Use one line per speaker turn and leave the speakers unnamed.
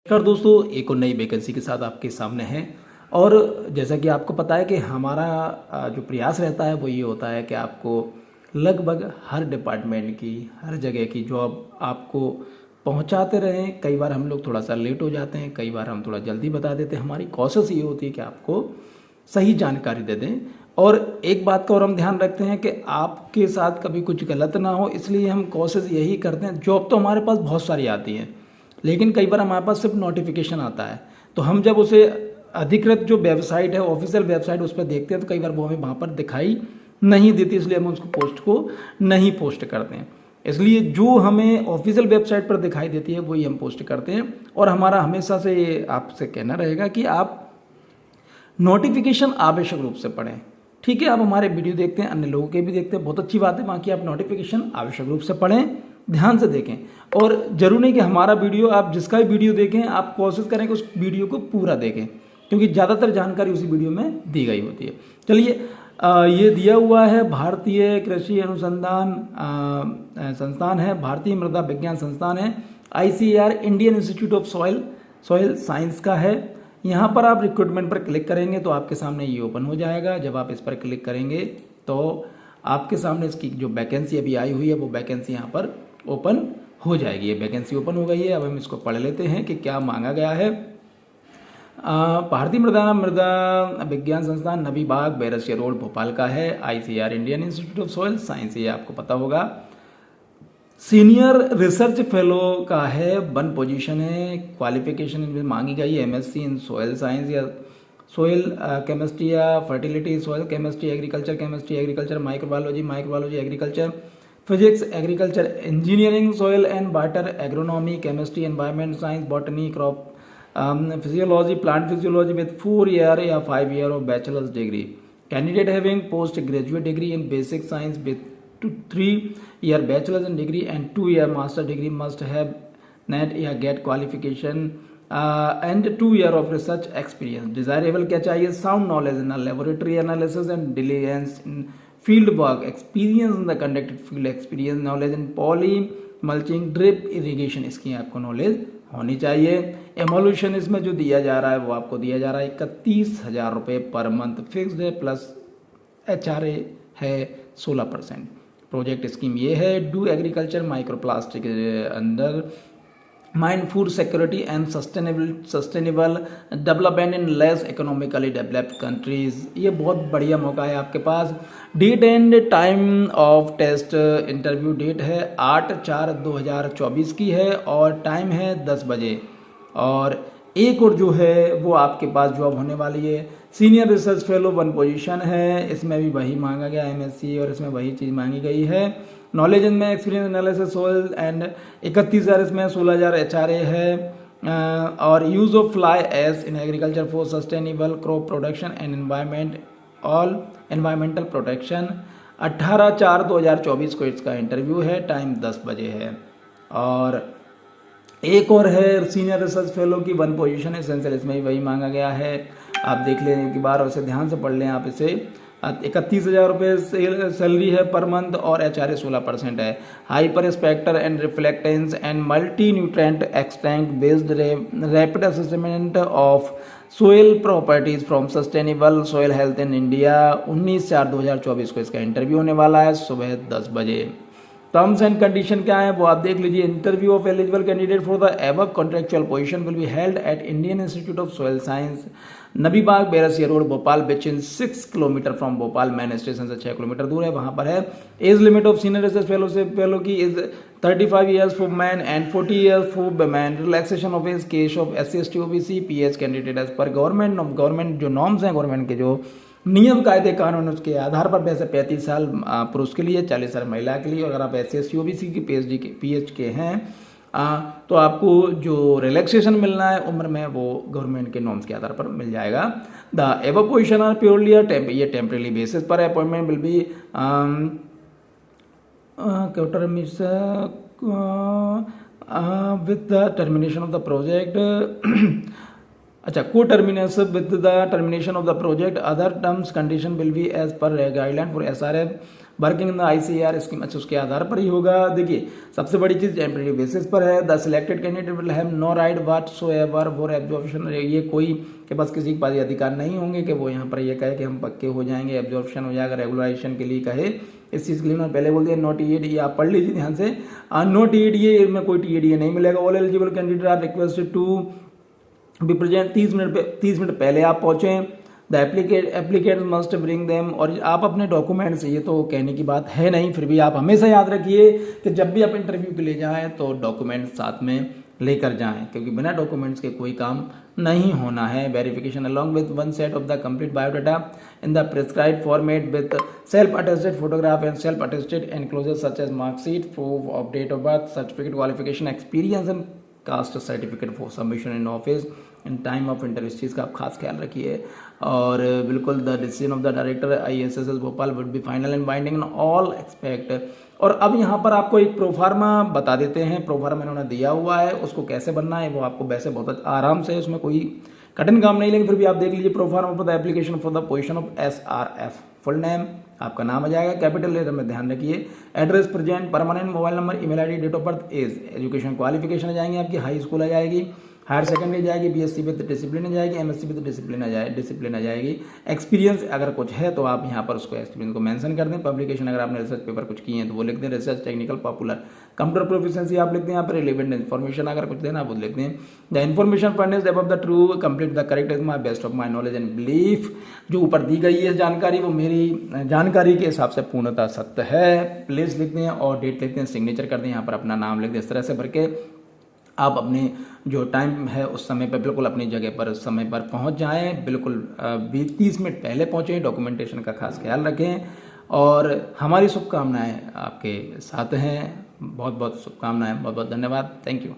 नमस्कार दोस्तों, एक और नई वैकेंसी के साथ आपके सामने हैं। और जैसा कि आपको पता है कि हमारा जो प्रयास रहता है वो ये होता है कि आपको लगभग हर डिपार्टमेंट की, हर जगह की जॉब आपको पहुंचाते रहें। कई बार हम लोग थोड़ा सा लेट हो जाते हैं, कई बार हम थोड़ा जल्दी बता देते हैं। हमारी कोशिश ये होती है कि आपको सही जानकारी दे दें। और एक बात का और हम ध्यान रखते हैं कि आपके साथ कभी कुछ गलत ना हो, इसलिए हम कोशिश यही करते हैं। जॉब तो हमारे पास बहुत सारी आती हैं, लेकिन कई बार हमारे पास सिर्फ नोटिफिकेशन आता है, तो हम जब उसे अधिकृत जो वेबसाइट है, ऑफिशियल वेबसाइट, उस पर देखते हैं तो कई बार वो हमें वहाँ पर दिखाई नहीं देती, इसलिए हम उसको पोस्ट को नहीं पोस्ट करते हैं। इसलिए जो हमें ऑफिशियल वेबसाइट पर दिखाई देती है वही हम पोस्ट करते हैं। और हमारा हमेशा से ये आपसे कहना रहेगा कि आप नोटिफिकेशन आवश्यक रूप से पढ़ें। ठीक है, आप हमारे वीडियो देखते हैं, अन्य लोगों के भी देखते हैं, बहुत अच्छी बात है। बाकी आप नोटिफिकेशन आवश्यक रूप से पढ़ें, ध्यान से देखें। और जरूर नहीं कि हमारा वीडियो, आप जिसका भी वीडियो देखें, आप कोशिश करें कि उस वीडियो को पूरा देखें, क्योंकि ज़्यादातर जानकारी उसी वीडियो में दी गई होती है। चलिए, ये दिया हुआ है भारतीय कृषि अनुसंधान संस्थान है, भारतीय मृदा विज्ञान संस्थान है, ICAR Indian Institute of Soil science का है। यहाँ पर आप रिक्रूटमेंट पर क्लिक करेंगे तो आपके सामने ये ओपन हो जाएगा। जब आप इस पर क्लिक करेंगे तो आपके सामने इसकी जो वैकेंसी अभी आई हुई है वो वैकेंसी यहाँ पर ओपन हो जाएगी। ये वैकेंसी ओपन हो गई है। अब हम इसको पढ़ लेते हैं कि क्या मांगा गया है। भारतीय मृदा विज्ञान संस्थान नबी बाग, बैरसिया रोड, भोपाल का है। ICAR Indian Institute of Soil science, ये आपको पता होगा। सीनियर रिसर्च फेलो का है, 1 पोजीशन है। क्वालिफिकेशन इनमें मांगी गई है MSc इन सॉइल साइंस या सॉइल केमिस्ट्री या fertility, soil chemistry, agriculture, microbiology, agriculture, physics, agriculture engineering, soil and water, agronomy, chemistry, environment science, botany, crop physiology, plant physiology with 4 year या 5 year of bachelors degree. Candidate having post graduate degree in basic science with 3 year bachelor's in degree and 2 year master degree must have NET या GET qualification and 2 year of research experience. Desirable क्या चाहिए? Sound knowledge in laboratory analysis and diligence in field work, experience in the conducted field, experience knowledge in poly mulching, drip irrigation, इसकी आपको knowledge होनी चाहिए। एमोल्यूशन इसमें जो दिया जा रहा है वो आपको दिया जा रहा है 31,000 रुपये पर मंथ फिक्स्ड है, प्लस HRA है 16%। प्रोजेक्ट स्कीम ये है, do agriculture microplastic undermine food security and sustainable development in less economically developed countries. ये बहुत बढ़िया मौका है आपके पास। Date and time of test, interview date है 8/4/2024 की है और टाइम है 10 बजे। और एक और जो है वो आपके पास जॉब होने वाली है, सीनियर रिसर्च फेलो 1 पोजीशन है। इसमें भी वही मांगा गया MSc और इसमें वही चीज़ मांगी गई है। नॉलेज इनमें एक्सपीरियंस एनालिसिस सॉइल एंड 31,000 इसमें 16,000 HRA है। और use of fly ash in agriculture for sustainable crop production and environmental protection. 18/4/2024 को इसका इंटरव्यू है, टाइम 10 बजे है। और एक और है सीनियर रिसर्च फेलो की 1 पोजीशन है, एसेंशियल, इसमें भी वही मांगा गया है। आप देख लेने के बाद उसे ध्यान से पढ़ लें आप इसे। 31,000 रुपये सैलरी है पर मंथ और HRA 16% है। Hyper spectral and reflectance and multi nutrient extract based rapid assessment of soil properties from sustainable soil health in India. 19/4/2024 को इसका इंटरव्यू होने वाला है, सुबह 10 बजे। टर्म्स एंड कंडीशन क्या है वो आप देख लीजिए। Interview of eligible candidate for the above contractual position will be held at Indian Institute of Soil Science, Nabi Bagh, Bairasia road, Bhopal, which in 6 kilometre from Bhopal main station से 6 किलोमीटर दूर है, वहां पर है। Age limit of senior research fellow की is 35 years for man and 40 years for women. Relaxation of age case of SC ST OBC PH candidate as per government जो norms हैं, government के जो नियम कायदे कानून उसके आधार पर वैसे 35 साल पुरुष के लिए, 40 साल महिला के लिए। और अगर आप SC ST OBC की PH के हैं तो आपको जो रिलैक्सेशन मिलना है उम्र में वो गवर्नमेंट के नॉर्म्स के आधार पर मिल जाएगा। The above position are purely ये टेम्परेरी बेसिस पर appointment will be with the termination of the project. अच्छा, co-termination with the termination of the project, other terms condition will be as per guideline for SRF working in the ICAR scheme, अच्छा उसके आधार पर ही होगा। देखिए सबसे बड़ी चीज़ temporary basis पर है। The selected candidate will have no right whatsoever for absorption, ये कोई के पास किसी के पास ये अधिकार नहीं होंगे कि वो यहाँ पर ये कहे कि हम पक्के हो जाएंगे, एब्जॉर्प्शन हो जाएगा, रेगुलराइजेशन के लिए कहे। इस चीज़ के लिए उन्होंने पहले बोल दिया नो TAD, ये आप पढ़ लीजिए ध्यान से, नो TAD में कोई TAD नहीं मिलेगा। All eligible candidate are requested to be present, 30 minute पहले आप पहुँचें। The applicant must bring them, और आप अपने डॉक्यूमेंट्स, ये तो कहने की बात है नहीं, फिर भी आप हमेशा याद रखिए कि जब भी आप इंटरव्यू के लिए जाएँ तो डॉक्यूमेंट्स साथ में लेकर जाएं, क्योंकि बिना डॉक्यूमेंट्स के कोई काम नहीं होना है। Verification along with one set of the complete biodata in the prescribed format with self attested photograph and self attested enclosure such as marksheet, proof of date of birth, certificate, qualification, experience and caste certificate for submission in office in time of interview. इस चीज़ का आप खास ख्याल रखिए। और बिल्कुल the decision of the director ISSS Bhopal would be final and binding in all expect. और अब यहाँ पर आपको एक प्रोफार्मा बता देते हैं, प्रोफार्मा इन्होंने दिया हुआ है, उसको कैसे बनना है वो आपको वैसे बहुत आराम से, उसमें कोई कठिन काम नहीं, लेकिन फिर भी आप देख लीजिए। Proforma for the application for the position of SRF, full name आपका नाम आ जाएगा, कैपिटल लेटर में ध्यान रखिए, address present, permanent mobile number, email ID, date of birth, age, education qualification आ जाएंगे आपकी, हाई स्कूल आ जाएगी, हायर सेकेंडरी जाएगी, BSc विद डिसिप्लिन आ जाएगी, MSc विद डिसिप्लिन आ जाएगी। एक्सपीरियंस अगर कुछ है तो आप यहाँ पर उसको एक्सपीरियंस को मेंशन कर दें। पब्लिकेशन अगर आपने रिसर्च पेपर कुछ किए हैं तो वो लिख दें, research, technical, popular, computer proficiency आप लिख दें यहाँ पर, रिलेवेंट इन्फॉर्मेशन अगर कुछ देना वो लिख दें। The information furnished above the true complete the correct is my best of my knowledge and belief. जो ऊपर दी गई है जानकारी वो मेरी जानकारी के हिसाब से पूर्णतः सत्य है। प्लेस लिख दें और डेट लिख दें, सिग्नेचर कर दें, यहाँ पर अपना नाम लिख दें। इस तरह से भर के आप अपने जो टाइम है उस समय पर बिल्कुल अपनी जगह पर समय पर पहुंच जाएं, बिल्कुल 30 मिनट पहले पहुंचें। डॉक्यूमेंटेशन का खास ख्याल रखें और हमारी शुभकामनाएं आपके साथ हैं। बहुत बहुत शुभकामनाएं, बहुत बहुत धन्यवाद, थैंक यू।